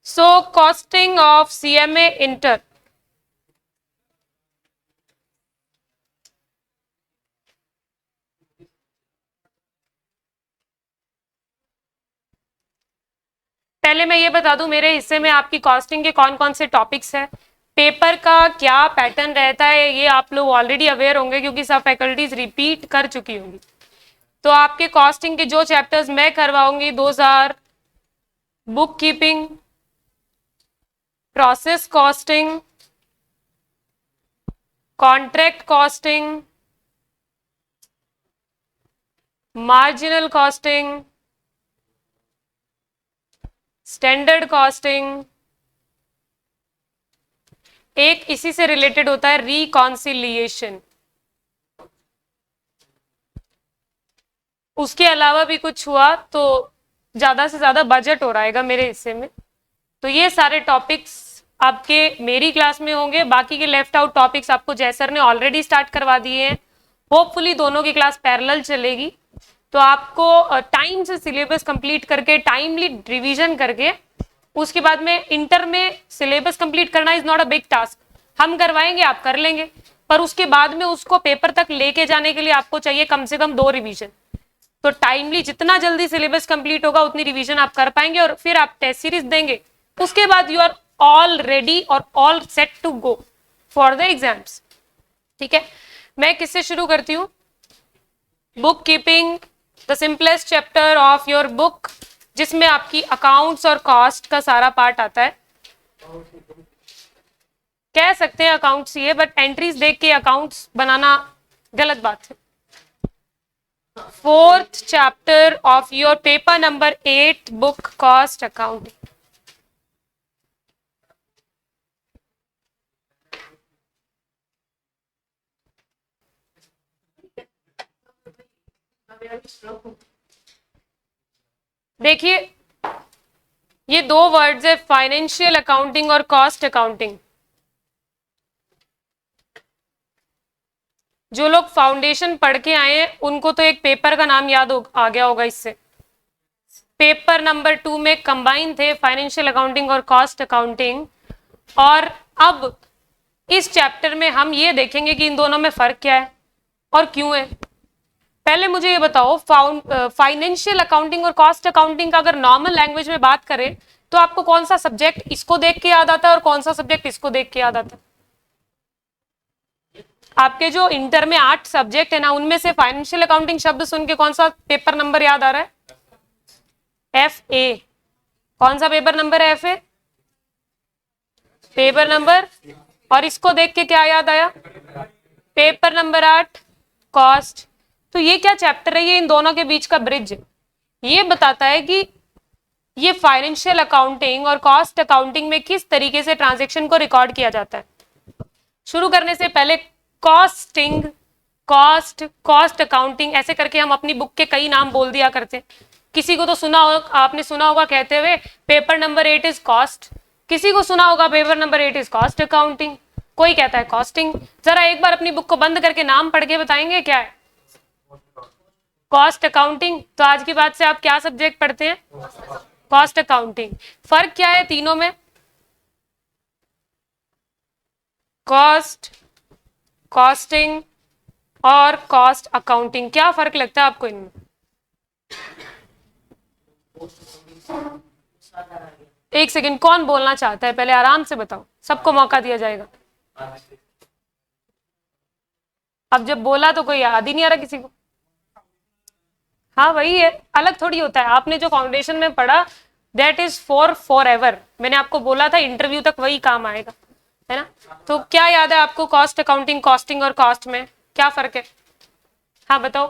So costing of CMA Inter. पहले मैं ये बता दूं, मेरे हिस्से में आपकी कॉस्टिंग के कौन कौन से टॉपिक्स हैं, पेपर का क्या पैटर्न रहता है, ये आप लोग ऑलरेडी अवेयर होंगे क्योंकि सब फैकल्टीज रिपीट कर चुकी होंगी। तो आपके कॉस्टिंग के जो चैप्टर्स मैं करवाऊंगी, those are book keeping, process costing, contract costing, marginal costing, standard costing, एक इसी से रिलेटेड होता है रिकॉन्सिलिएशन। उसके अलावा भी कुछ हुआ तो ज्यादा से ज्यादा बजट हो रहेगा मेरे हिस्से में। तो ये सारे टॉपिक्स आपके मेरी क्लास में होंगे। बाकी के लेफ्ट आउट टॉपिक्स आपको जय सर ने ऑलरेडी स्टार्ट करवा दिए हैं। होपफुली दोनों की क्लास पैरेलल चलेगी, तो आपको टाइम से सिलेबस कंप्लीट करके टाइमली रिवीजन करके उसके बाद में इंटर में सिलेबस कंप्लीट करना is not a big task. हम करवाएंगे, आप कर लेंगे, पर उसके बाद में उसको पेपर तक लेके जाने के लिए आपको चाहिए कम से कम 2 रिवीजन। तो टाइमली जितना जल्दी सिलेबस कंप्लीट होगा उतनी रिवीजन आप कर पाएंगे और फिर आप टेस्ट सीरीज देंगे। उसके बाद यू आर ऑल रेडी और all set to go for the exams. ठीक है, मैं किससे शुरू करती हूँ? Book keeping, the simplest chapter of your book, जिसमें आपकी अकाउंट्स और कॉस्ट का सारा पार्ट आता है। कह सकते हैं अकाउंट्स ही है, बट एंट्रीज देख के अकाउंट्स बनाना गलत बात है। 4th chapter of your paper number 8 book cost accounting. देखिए, ये 2 वर्ड्स है, फाइनेंशियल अकाउंटिंग और कॉस्ट अकाउंटिंग। जो लोग फाउंडेशन पढ़ के आए हैं उनको तो एक पेपर का नाम याद आ गया होगा इससे। पेपर नंबर 2 में कंबाइन थे फाइनेंशियल अकाउंटिंग और कॉस्ट अकाउंटिंग। और अब इस चैप्टर में हम ये देखेंगे कि इन दोनों में फर्क क्या है और क्यों है। पहले मुझे ये बताओ, फाइनेंशियल अकाउंटिंग और कॉस्ट अकाउंटिंग का अगर नॉर्मल लैंग्वेज में बात करें तो आपको कौन सा सब्जेक्ट इसको देख के याद आता है और कौन सा सब्जेक्ट इसको देख के याद आता है? आपके जो इंटर में 8 सब्जेक्ट है ना, उनमें से फाइनेंशियल अकाउंटिंग शब्द सुन के कौन सा पेपर नंबर याद आ रहा है? FA। कौन सा पेपर नंबर है FA? Paper number. और इसको देख के क्या याद आया? Paper number 8 cost. तो ये क्या चैप्टर है? ये इन दोनों के बीच का ब्रिज। ये बताता है कि ये फाइनेंशियल अकाउंटिंग और कॉस्ट अकाउंटिंग में किस तरीके से ट्रांजैक्शन को रिकॉर्ड किया जाता है। शुरू करने से पहले कॉस्टिंग, कॉस्ट, कॉस्ट अकाउंटिंग ऐसे करके हम अपनी बुक के कई नाम बोल दिया करते। किसी को तो सुना होगा, आपने सुना होगा कहते हुए पेपर नंबर 8 इज कॉस्ट, किसी को सुना होगा paper number 8 is cost accounting, कोई कहता है कॉस्टिंग। जरा एक बार अपनी बुक को बंद करके नाम पढ़ के बताएंगे क्या है? Cost accounting. तो आज की बात से आप क्या सब्जेक्ट पढ़ते हैं? Cost accounting. फर्क क्या है तीनों में? कॉस्ट, कॉस्टिंग और कॉस्ट अकाउंटिंग, क्या फर्क लगता है आपको इनमें? एक सेकंड, कौन बोलना चाहता है? पहले आराम से बताओ, सबको मौका दिया जाएगा। अब जब बोला तो कोई याद ही नहीं आ रहा किसी को। हाँ वही है, अलग थोड़ी होता है। आपने जो फाउंडेशन में पढ़ा दैट इज फॉर एवर। मैंने आपको बोला था इंटरव्यू तक वही काम आएगा, है ना? तो क्या याद है आपको कॉस्ट अकाउंटिंग, कॉस्टिंग और कॉस्ट में क्या फर्क है? हाँ बताओ।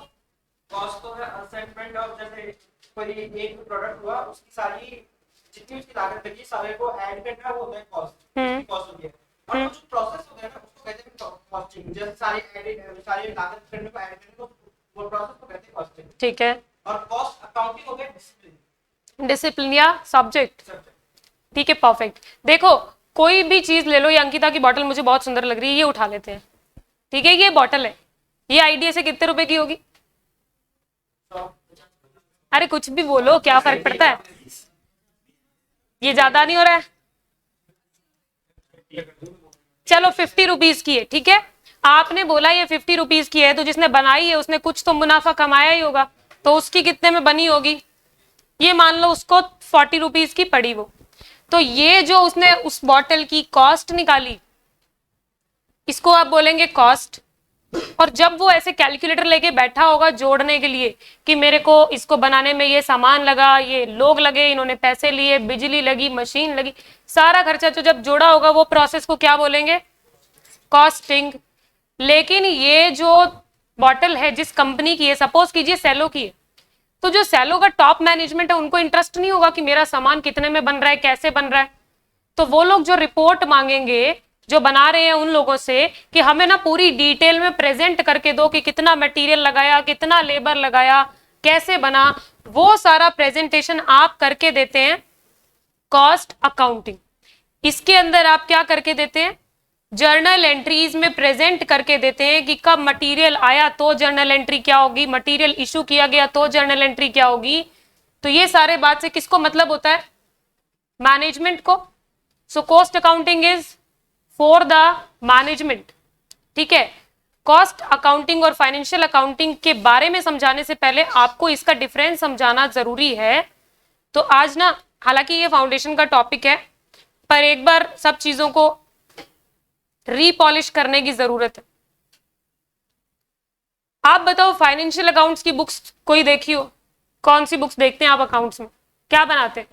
कॉस्ट तो है असेसमेंट ऑफ, जैसे कोई एक प्रोडक्ट हुआ उसकी सारी जितनी उसकी लागत लगी सारे को ऐड करना, वो होता है कॉस्ट। कॉस्ट होती है। और कुछ प्रोसेस होता है ना, उसको कहते हैं कॉस्टिंग। जैसे सारी लागत करने को ऐड करने को, वो प्रोसेस को कहते हैं कॉस्टिंग। ठीक है। और कॉस्ट अकाउंटिंग हो गया डिसिप्लिन, डिसिप्लिन या सब्जेक्ट। ठीक है, परफेक्ट। देखो कोई भी चीज ले लो, ये अंकिता की बॉटल मुझे बहुत सुंदर लग रही है, ये उठा लेते हैं। ठीक है, ये बॉटल है, ये आईडिया से कितने रुपए की होगी? अरे कुछ भी बोलो, क्या फर्क पड़ता है? ये ज्यादा नहीं हो रहा है? चलो 50 रुपीज की है, ठीक है, आपने बोला ये 50 रुपीज की है, तो जिसने बनाई है उसने कुछ तो मुनाफा कमाया ही होगा, तो उसकी कितने में बनी होगी? ये मान लो उसको 40 रुपीज की पड़ी वो, तो ये जो उसने उस बॉटल की कॉस्ट निकाली, इसको आप बोलेंगे कॉस्ट। और जब वो ऐसे कैलकुलेटर लेके बैठा होगा जोड़ने के लिए कि मेरे को इसको बनाने में ये सामान लगा, ये लोग लगे, इन्होंने पैसे लिए, बिजली लगी, मशीन लगी, सारा खर्चा तो जब जोड़ा होगा, वो प्रोसेस को क्या बोलेंगे? कॉस्टिंग। लेकिन ये जो बॉटल है जिस कंपनी की है, सपोज कीजिए सेलो की है, तो जो सेलो का टॉप मैनेजमेंट है उनको इंटरेस्ट नहीं होगा कि मेरा सामान कितने में बन रहा है, कैसे बन रहा है, तो वो लोग जो रिपोर्ट मांगेंगे जो बना रहे हैं उन लोगों से कि हमें ना पूरी डिटेल में प्रेजेंट करके दो कि कितना मटेरियल लगाया, कितना लेबर लगाया, कैसे बना, वो सारा प्रेजेंटेशन आप करके देते हैं कॉस्ट अकाउंटिंग। इसके अंदर आप क्या करके देते हैं? जर्नल एंट्रीज में प्रेजेंट करके देते हैं कि कब मटेरियल आया तो जर्नल एंट्री क्या होगी, मटेरियल इशू किया गया तो जर्नल एंट्री क्या होगी। तो ये सारे बात से किसको मतलब होता है? मैनेजमेंट को। So cost accounting is for the management, ठीक है। कॉस्ट अकाउंटिंग और फाइनेंशियल अकाउंटिंग के बारे में समझाने से पहले आपको इसका डिफरेंस समझाना जरूरी है। तो आज ना, हालांकि ये फाउंडेशन का टॉपिक है, पर एक बार सब चीजों को रीपॉलिश करने की जरूरत है। आप बताओ, फाइनेंशियल अकाउंट्स की बुक्स कोई देखी हो? कौन सी बुक्स देखते हैं आप अकाउंट्स में? क्या बनाते हैं?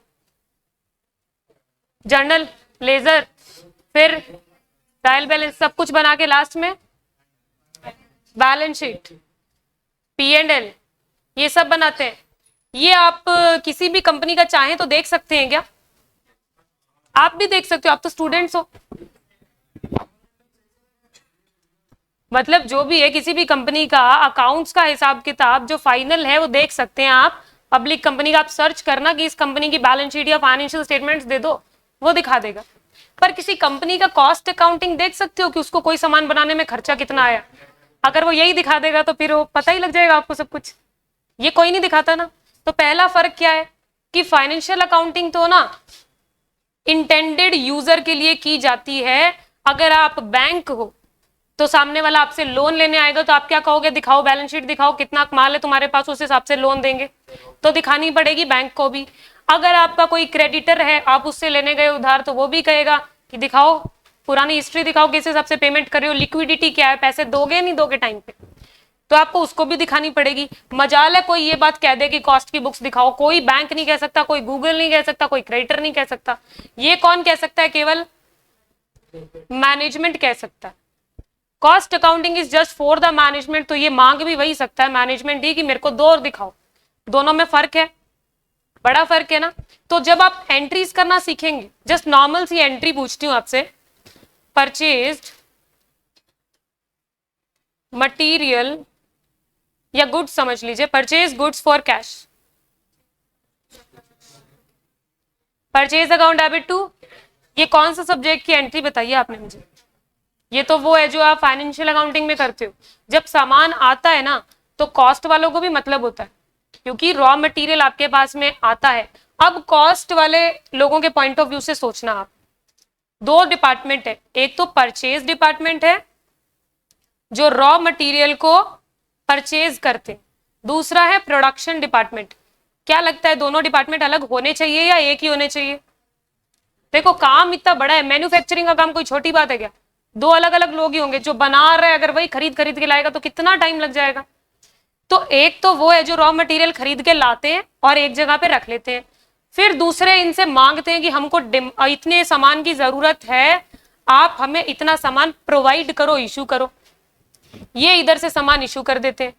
जर्नल, लेजर, फिर ट्रायल बैलेंस, सब कुछ बना के लास्ट में बैलेंस शीट, P&L, ये सब बनाते हैं। ये आप किसी भी कंपनी का चाहें तो देख सकते हैं क्या? आप भी देख सकते हो, आप तो स्टूडेंट्स हो। मतलब जो भी है, किसी भी कंपनी का अकाउंट्स का हिसाब किताब जो फाइनल है वो देख सकते हैं आप। पब्लिक कंपनी का आप सर्च करना कि इस कंपनी की बैलेंस शीट या फाइनेंशियल स्टेटमेंट्स दे दो, वो दिखा देगा। पर किसी कंपनी का कॉस्ट अकाउंटिंग देख सकते हो कि उसको कोई सामान बनाने में खर्चा कितना आया? अगर वो यही दिखा देगा तो फिर वो पता ही लग जाएगा आपको सब कुछ। ये कोई नहीं दिखाता ना। तो पहला फर्क क्या है कि फाइनेंशियल अकाउंटिंग तो ना इंटेंडेड यूजर के लिए की जाती है। अगर आप बैंक हो तो सामने वाला आपसे लोन लेने आएगा तो आप क्या कहोगे? दिखाओ बैलेंस शीट, दिखाओ कितना माल है तुम्हारे पास, उस हिसाब से लोन देंगे, तो दिखानी पड़ेगी बैंक को भी। अगर आपका कोई क्रेडिटर है, आप उससे लेने गए उधार, तो वो भी कहेगा कि दिखाओ पुरानी हिस्ट्री, दिखाओ किस हिसाब से पेमेंट कर रहे हो, लिक्विडिटी क्या है, पैसे दोगे नहीं दोगे टाइम पे, तो आपको उसको भी दिखानी पड़ेगी। मजाल है कोई ये बात कह दे कि कॉस्ट की बुक्स दिखाओ, कोई बैंक नहीं कह सकता, कोई गूगल नहीं कह सकता, कोई क्रेडिटर नहीं कह सकता। ये कौन कह सकता है? केवल मैनेजमेंट कह सकता है। Cost accounting is just for the management. तो ये मांग भी वही सकता है मैनेजमेंट ही कि मेरे को दो और दिखाओ। दोनों में फर्क है, बड़ा फर्क है ना। तो जब आप एंट्रीज करना सीखेंगे, जस्ट नॉर्मल सी एंट्री पूछती हूँ आपसे, परचेज्ड मटीरियल या गुड्स समझ लीजिए, purchase goods for cash, purchase account debit to, ये कौन सा सब्जेक्ट की एंट्री बताइए आपने मुझे? ये तो वो है जो आप फाइनेंशियल अकाउंटिंग में करते हो। जब सामान आता है ना तो कॉस्ट वालों को भी मतलब होता है, क्योंकि रॉ मटेरियल आपके पास में आता है। अब कॉस्ट वाले लोगों के पॉइंट ऑफ व्यू से सोचना आप, दो डिपार्टमेंट है, एक तो परचेज डिपार्टमेंट है जो रॉ मटेरियल को परचेज करते, दूसरा है प्रोडक्शन डिपार्टमेंट। क्या लगता है दोनों डिपार्टमेंट अलग होने चाहिए या एक ही होने चाहिए? देखो काम इतना बड़ा है, मैन्युफैक्चरिंग का काम कोई छोटी बात है क्या? दो अलग अलग लोग ही होंगे, जो बना रहे अगर वही खरीद के लाएगा तो कितना टाइम लग जाएगा। तो एक तो वो है जो रॉ मटेरियल खरीद के लाते हैं और एक जगह पे रख लेते हैं, फिर दूसरे इनसे मांगते हैं कि हमको इतने सामान की जरूरत है, आप हमें इतना सामान प्रोवाइड करो, इशू करो। ये इधर से सामान इशू कर देते हैं,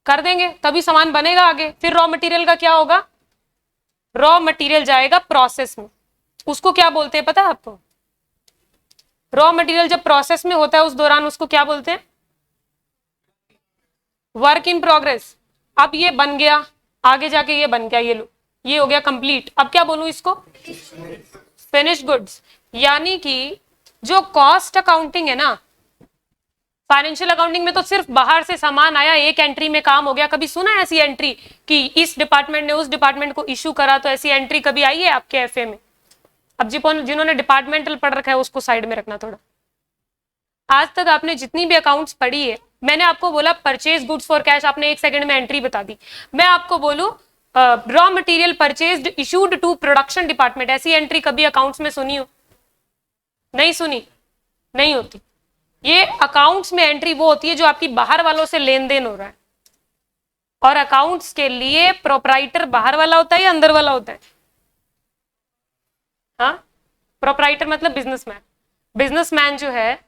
कर देंगे तभी सामान बनेगा आगे। फिर रॉ मटेरियल का क्या होगा? रॉ मटेरियल जाएगा प्रोसेस में, उसको क्या बोलते हैं पता है आपको? रॉ मटेरियल जब प्रोसेस में होता है उस दौरान उसको क्या बोलते हैं? Work in progress. अब ये बन गया, आगे जाके ये बन गया, ये लो, ये हो गया कंप्लीट। अब क्या बोलूं इसको? Finished goods. यानी कि जो कॉस्ट अकाउंटिंग है ना, फाइनेंशियल अकाउंटिंग में तो सिर्फ बाहर से सामान आया, एक एंट्री में काम हो गया। कभी सुना है ऐसी एंट्री कि इस डिपार्टमेंट ने उस डिपार्टमेंट को इशू करा? तो ऐसी एंट्री कभी आई है आपके एफए में? अब जिन्होंने डिपार्टमेंटल पढ़ रखा है उसको साइड में रखना थोड़ा। आज तक आपने जितनी भी अकाउंट्स पढ़ी है, मैंने आपको बोला परचेज गुड्स फॉर कैश, आपने 1 सेकंड में एंट्री बता दी। मैं आपको बोलूं raw material purchased issued to production department, ऐसी एंट्री कभी अकाउंट्स में सुनी हो? नहीं सुनी, नहीं होती। ये अकाउंट्स में एंट्री वो होती है जो आपकी बाहर वालों से लेन देन हो रहा है, और अकाउंट्स के लिए प्रोपराइटर बाहर वाला होता है या अंदर वाला होता है? हाँ, प्रोपराइटर मतलब बिजनेसमैन। बिजनेसमैन जो है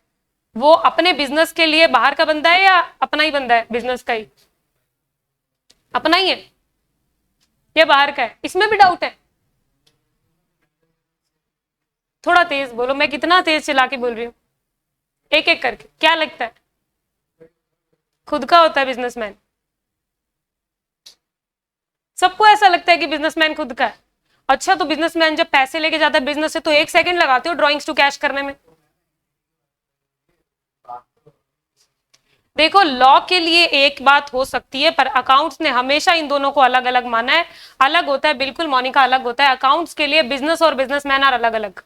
वो अपने बिजनेस के लिए बाहर का बंदा है या अपना ही बंदा है? बिजनेस का ही अपना ही है या बाहर का है? इसमें भी डाउट है? थोड़ा तेज बोलो, मैं कितना तेज चला के बोल रही हूँ, एक एक करके। क्या लगता है? खुद का होता है बिजनेसमैन? सबको ऐसा लगता है कि बिजनेसमैन खुद का है। अच्छा, तो बिजनेसमैन जब पैसे लेके जाता है बिजनेस से तो 1 सेकंड लगाते हो ड्रॉइंग्स टू कैश करने में? देखो, लॉ के लिए एक बात हो सकती है, पर अकाउंट्स ने हमेशा इन दोनों को अलग अलग माना है। अलग होता है बिल्कुल मोनिका, अलग होता है। अकाउंट्स के लिए बिजनेस और बिजनेसमैन आर अलग अलग,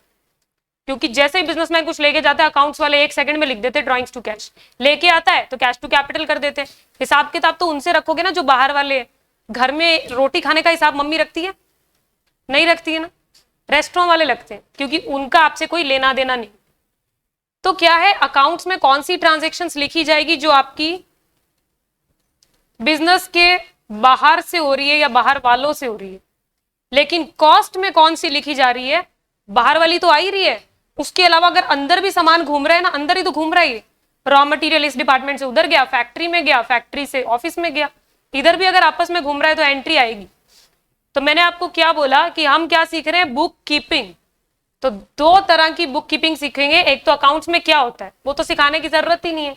क्योंकि जैसे ही बिजनेसमैन कुछ लेके जाता है अकाउंट्स वाले 1 सेकंड में लिख देते ड्रॉइंग्स टू कैश। लेके आता है तो कैश टू कैपिटल कर देते। हिसाब किताब तो उनसे रखोगे ना जो बाहर वाले। घर में रोटी खाने का हिसाब मम्मी रखती है? नहीं रखती है ना, रेस्टोरेंट वाले लगते हैं, क्योंकि उनका आपसे कोई लेना देना नहीं। तो क्या है, अकाउंट्स में कौन सी ट्रांजैक्शंस लिखी जाएगी जो आपकी बिजनेस के बाहर से हो रही है या बाहर वालों से हो रही है। लेकिन कॉस्ट में कौन सी लिखी जा रही है? बाहर वाली तो आ ही रही है, उसके अलावा अगर अंदर भी सामान घूम रहा है ना, अंदर ही तो घूम रहा है। रॉ मटेरियल इस डिपार्टमेंट से उधर गया, फैक्ट्री में गया, फैक्ट्री से ऑफिस में गया, इधर भी अगर आपस में घूम रहा है तो एंट्री आएगी। तो मैंने आपको क्या बोला कि हम क्या सीख रहे हैं? Book keeping. तो 2 तरह की बुक कीपिंग सीखेंगे। एक तो अकाउंट्स में क्या होता है वो तो सिखाने की जरूरत ही नहीं है,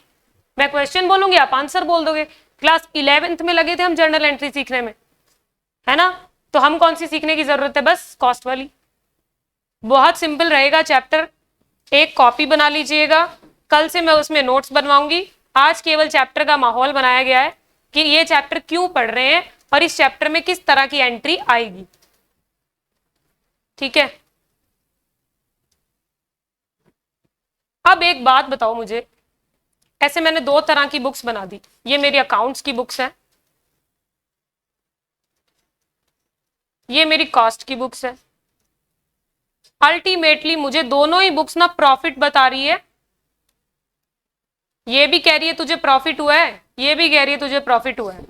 मैं क्वेश्चन बोलूंगी आप आंसर बोल दोगे। क्लास 11th में लगे थे हम जर्नल एंट्री सीखने में, है ना? तो हम कौन सी सीखने की जरूरत है? बस कॉस्ट वाली। बहुत सिंपल रहेगा चैप्टर। एक कॉपी बना लीजिएगा, कल से मैं उसमें नोट्स बनवाऊंगी। आज केवल चैप्टर का माहौल बनाया गया है कि ये चैप्टर क्यों पढ़ रहे हैं और इस चैप्टर में किस तरह की एंट्री आएगी। ठीक है, अब एक बात बताओ मुझे, ऐसे मैंने 2 तरह की बुक्स बना दी। ये मेरी अकाउंट्स की बुक्स है, ये मेरी कॉस्ट की बुक्स है। अल्टीमेटली मुझे दोनों ही बुक्स ना प्रॉफिट बता रही है। ये भी कह रही है तुझे प्रॉफिट हुआ है, ये भी कह रही है तुझे प्रॉफिट हुआ है।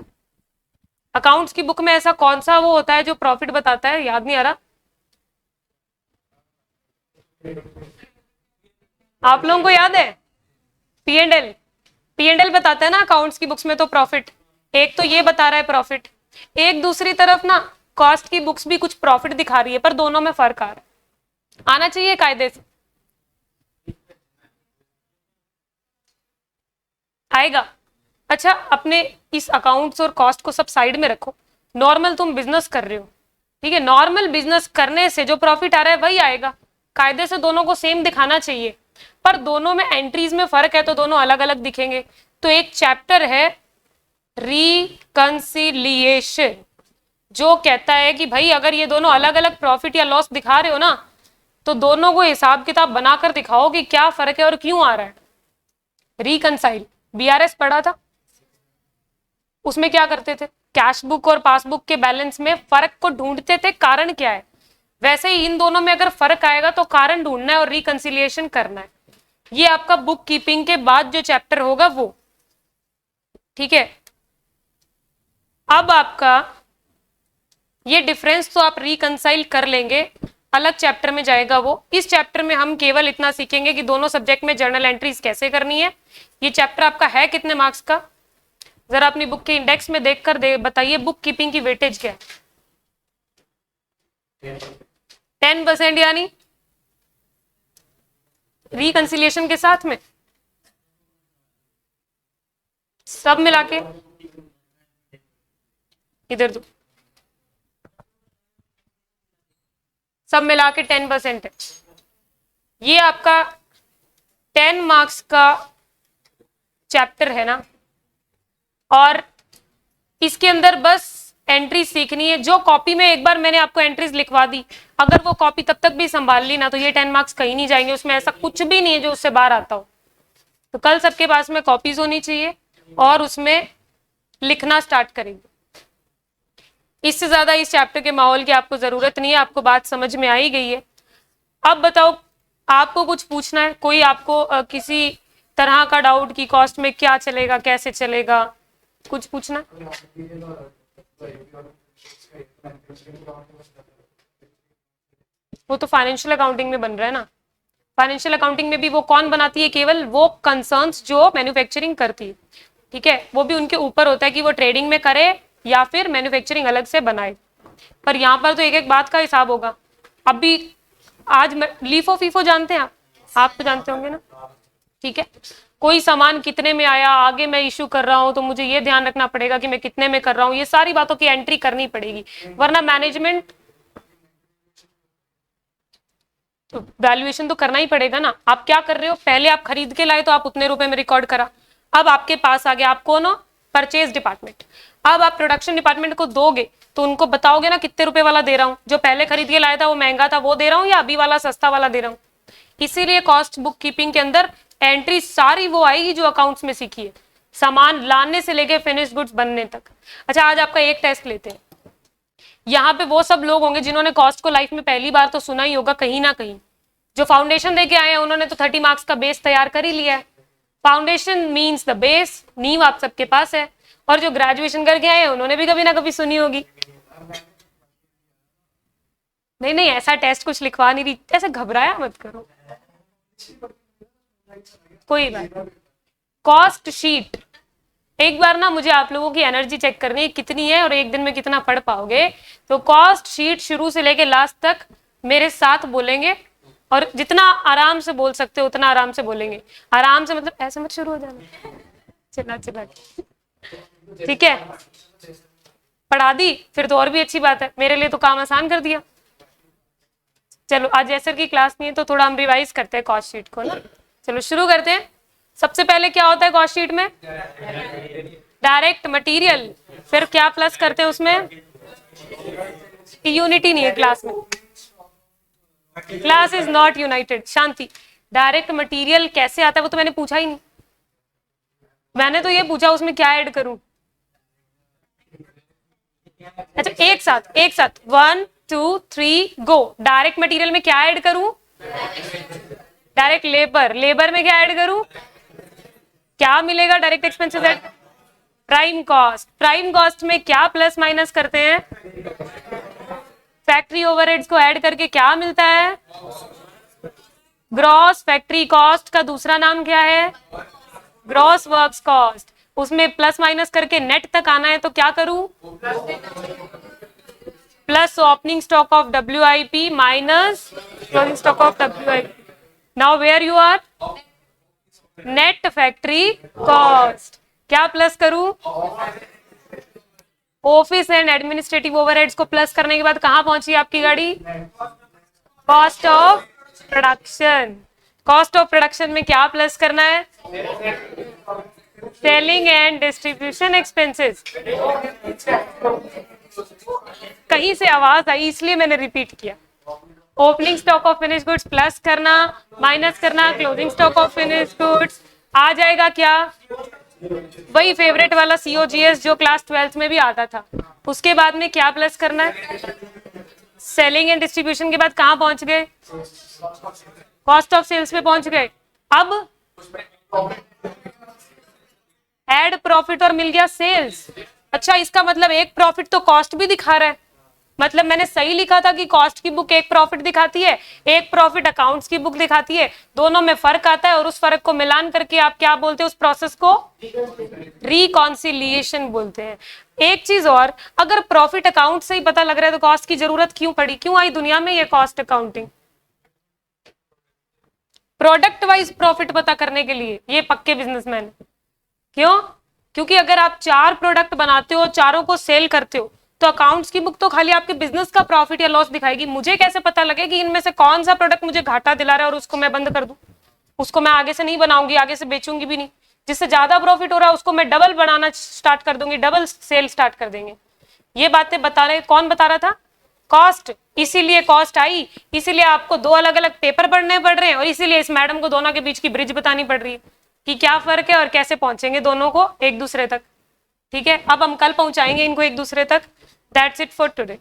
अकाउंट्स की बुक में ऐसा कौन सा वो होता है जो प्रॉफिट बताता है? याद नहीं आ रहा आप लोगों को? याद है? P&L, P&L बताता है ना अकाउंट्स की बुक्स में तो प्रॉफिट। एक तो ये बता रहा है प्रॉफिट, एक दूसरी तरफ ना कॉस्ट की बुक्स भी कुछ प्रॉफिट दिखा रही है, पर दोनों में फर्क आ रहा है। आना चाहिए कायदे से, आएगा। अच्छा, अपने इस अकाउंट्स और कॉस्ट को सब साइड में रखो। नॉर्मल तुम बिजनेस कर रहे हो, ठीक है? नॉर्मल बिजनेस करने से जो प्रॉफिट आ रहा है वही आएगा। कायदे से दोनों को सेम दिखाना चाहिए, पर दोनों में एंट्रीज में फर्क है तो दोनों अलग अलग दिखेंगे। तो एक चैप्टर है रिकंसिलिएशन, जो कहता है कि भाई अगर ये दोनों अलग अलग प्रॉफिट या लॉस दिखा रहे हो ना, तो दोनों को हिसाब किताब बनाकर दिखाओ कि क्या फर्क है और क्यों आ रहा है। रिकंसाइल BRS पढ़ा था, उसमें क्या करते थे? कैश बुक और पासबुक के बैलेंस में फर्क को ढूंढते थे, कारण क्या है। वैसे ही इन दोनों में अगर फर्क आएगा तो कारण ढूंढना है और रिकंसिलिएशन करना है। ये आपका बुक कीपिंग के बाद जो चैप्टर होगा वो, ठीक है? अब आपका ये डिफरेंस तो आप रिकंसाइल कर लेंगे, अलग चैप्टर में जाएगा वो। इस चैप्टर में हम केवल इतना सीखेंगे कि दोनों सब्जेक्ट में जर्नल एंट्रीज कैसे करनी है। ये चैप्टर आपका है कितने मार्क्स का? जरा अपनी बुक के इंडेक्स में देखकर बताइए बुक कीपिंग की वेटेज क्या है? 10%, यानी रिकंसिलिएशन के साथ में सब मिला के इधर दो, सब मिला के 10% है। ये आपका 10 मार्क्स का चैप्टर है ना, और इसके अंदर बस एंट्री सीखनी है। जो कॉपी में एक बार मैंने आपको एंट्रीज लिखवा दी, अगर वो कॉपी तब तक भी संभाल ली ना, तो ये 10 मार्क्स कहीं नहीं जाएंगे। उसमें ऐसा कुछ भी नहीं है जो उससे बाहर आता हो। तो कल सबके पास में कॉपीज होनी चाहिए और उसमें लिखना स्टार्ट करेंगे। इससे ज्यादा इस चैप्टर के माहौल की आपको जरूरत नहीं है। आपको बात समझ में आ ही गई है। अब बताओ, आपको कुछ पूछना है? कोई आपको किसी तरह का डाउट कि कॉस्ट में क्या चलेगा, कैसे चलेगा, कुछ पूछना है? वो तो फाइनेंशियल अकाउंटिंग में बन रहा है ना। फाइनेंशियल अकाउंटिंग में भी वो कौन बनाती है? केवल वो कंसर्न्स जो मैन्युफैक्चरिंग करती है, ठीक है, वो भी उनके ऊपर होता है कि वो ट्रेडिंग में करे या फिर मैन्युफैक्चरिंग अलग से बनाए। पर यहाँ पर तो एक एक बात का हिसाब होगा। अभी आज लीफो फीफो जानते हैं आप तो जानते होंगे ना, ठीक है। कोई सामान कितने में आया, आगे मैं इशू कर रहा हूं तो मुझे ये ध्यान रखना पड़ेगा कि मैं कितने में कर रहा हूं। ये सारी बातों की एंट्री करनी पड़ेगी, वरना मैनेजमेंट तो वैल्यूएशन तो करना ही पड़ेगा ना। आप क्या कर रहे हो, पहले आप खरीद के लाए तो आप उतने रुपए में रिकॉर्ड करा, अब आपके पास आ गया, आप कौन हो? Purchase department. अब आप प्रोडक्शन डिपार्टमेंट को दोगे तो उनको बताओगे ना कितने रुपए वाला दे रहा हूं, जो पहले खरीद के लाया था वो महंगा था वो दे रहा हूं या अभी वाला सस्ता वाला दे रहा हूं। इसीलिए कॉस्ट बुक कीपिंग के अंदर एंट्री सारी वो आएगी जो अकाउंट्स में सीखी है, सामान लाने से लेके फिनिश गुड्स बनने तक। अच्छा, आज आपका एक टेस्ट लेते हैं। यहाँ पे वो सब लोग होंगे जिन्होंने कॉस्ट को लाइफ में पहली बार तो सुना ही होगा कहीं ना कहीं। जो फाउंडेशन देके आए हैं उन्होंने तो 30 मार्क्स का बेस तैयार कर ही लिया है। फाउंडेशन मीन्स द बेस, नींव आप सबके पास है। और जो ग्रेजुएशन करके आए हैं उन्होंने भी कभी ना कभी सुनी होगी। नहीं नहीं, ऐसा टेस्ट कुछ लिखवा नहीं रही, ऐसे घबराया मत करो, कोई बात। कॉस्ट शीट एक बार ना मुझे आप लोगों की एनर्जी चेक करनी है कितनी है और एक दिन में कितना पढ़ पाओगे। तो कॉस्ट शीट शुरू से लेके लास्ट तक मेरे साथ बोलेंगे और जितना आराम से बोल सकते हो उतना आराम से बोलेंगे। आराम से मतलब ऐसे मत शुरू हो जाना, चला चला, ठीक है। पढ़ा दी फिर तो और भी अच्छी बात है, मेरे लिए तो काम आसान कर दिया। चलो, आज जैसर की क्लास नहीं है तो थोड़ा हम रिवाइज करते हैं कॉस्ट शीट को ना। चलो शुरू करते हैं। सबसे पहले क्या होता है कॉस्ट शीट में? Direct material. फिर क्या प्लस करते हैं उसमें? यूनिटी नहीं है क्लास में, class is not United. Shanti. Direct material कैसे आता है वो तो मैंने पूछा ही नहीं। मैंने तो ये पूछा उसमें क्या ऐड करूं। अच्छा, एक साथ 1 2 3 गो। डायरेक्ट मटेरियल में क्या ऐड करूं? Direct labour. लेबर में क्या ऐड करूं? क्या मिलेगा direct expenses add? Prime cost. Prime cost में क्या प्लस माइनस करते हैं? फैक्ट्री ओवरहेड्स को ऐड करके क्या मिलता है? ग्रॉस फैक्ट्री कॉस्ट का दूसरा नाम क्या है? Gross works cost. उसमें प्लस माइनस करके नेट तक आना है तो क्या करूं? Plus opening stock of WIP minus closing stock of WIP। Now where you are? Net factory cost. क्या प्लस करूं? ऑफिस एंड एडमिनिस्ट्रेटिव ओवरहेड्स को प्लस करने के बाद कहां पहुंची आपकी गाड़ी? Cost of production. Cost of production में क्या प्लस करना है? Selling and distribution expenses. कहीं से आवाज आई इसलिए मैंने रिपीट किया। Opening stock of finish goods plus करना, माइनस करना closing stock of finish goods. आ जाएगा क्या? वही फेवरेट वाला COGS जो क्लास 12th में भी आता था। उसके बाद में क्या प्लस करना है? सेलिंग एंड डिस्ट्रीब्यूशन के बाद कहां पहुंच गए? कॉस्ट ऑफ सेल्स पे पहुंच गए। अब एड प्रॉफिट और मिल गया सेल्स। अच्छा, इसका मतलब एक प्रॉफिट तो कॉस्ट भी दिखा रहा है। मतलब मैंने सही लिखा था कि कॉस्ट की बुक एक प्रॉफिट दिखाती है, एक प्रॉफिट अकाउंट्स की बुक दिखाती है। दोनों में फर्क आता है और उस फर्क को मिलान करके आप क्या बोलते हैं? उस प्रोसेस को रिकॉन्सिलिएशन बोलते हैं। एक चीज और, अगर प्रॉफिट अकाउंट से ही पता लग रहा है तो कॉस्ट की जरूरत क्यों पड़ी? क्यों आई दुनिया में ये cost accounting? Product wise profit पता करने के लिए। ये पक्के बिजनेसमैन। क्यों? क्योंकि अगर आप 4 प्रोडक्ट बनाते हो, चारों को सेल करते हो, तो अकाउंट्स की बुक तो खाली आपके बिजनेस का प्रॉफिट या लॉस दिखाएगी। मुझे कैसे पता लगे कि इनमें से कौन सा प्रोडक्ट मुझे घाटा दिला रहा है और उसको मैं बंद कर दूं? उसको मैं आगे से नहीं बनाऊंगी, आगे से बेचूंगी भी नहीं। जिससे ज्यादा प्रॉफिट हो रहा है उसको मैं डबल बनाना स्टार्ट कर दूंगी, डबल सेल स्टार्ट कर देंगे। ये बातें बता रहे, कौन बता रहा था? कॉस्ट। इसीलिए कॉस्ट आई, इसीलिए आपको 2 अलग अलग पेपर पढ़ने पड़ रहे हैं, और इसीलिए इस मैडम को दोनों के बीच की ब्रिज बतानी पड़ रही है कि क्या फर्क है और कैसे पहुंचेंगे दोनों को एक दूसरे तक। ठीक है, अब हम कल पहुंचाएंगे इनको एक दूसरे तक। That's it for today.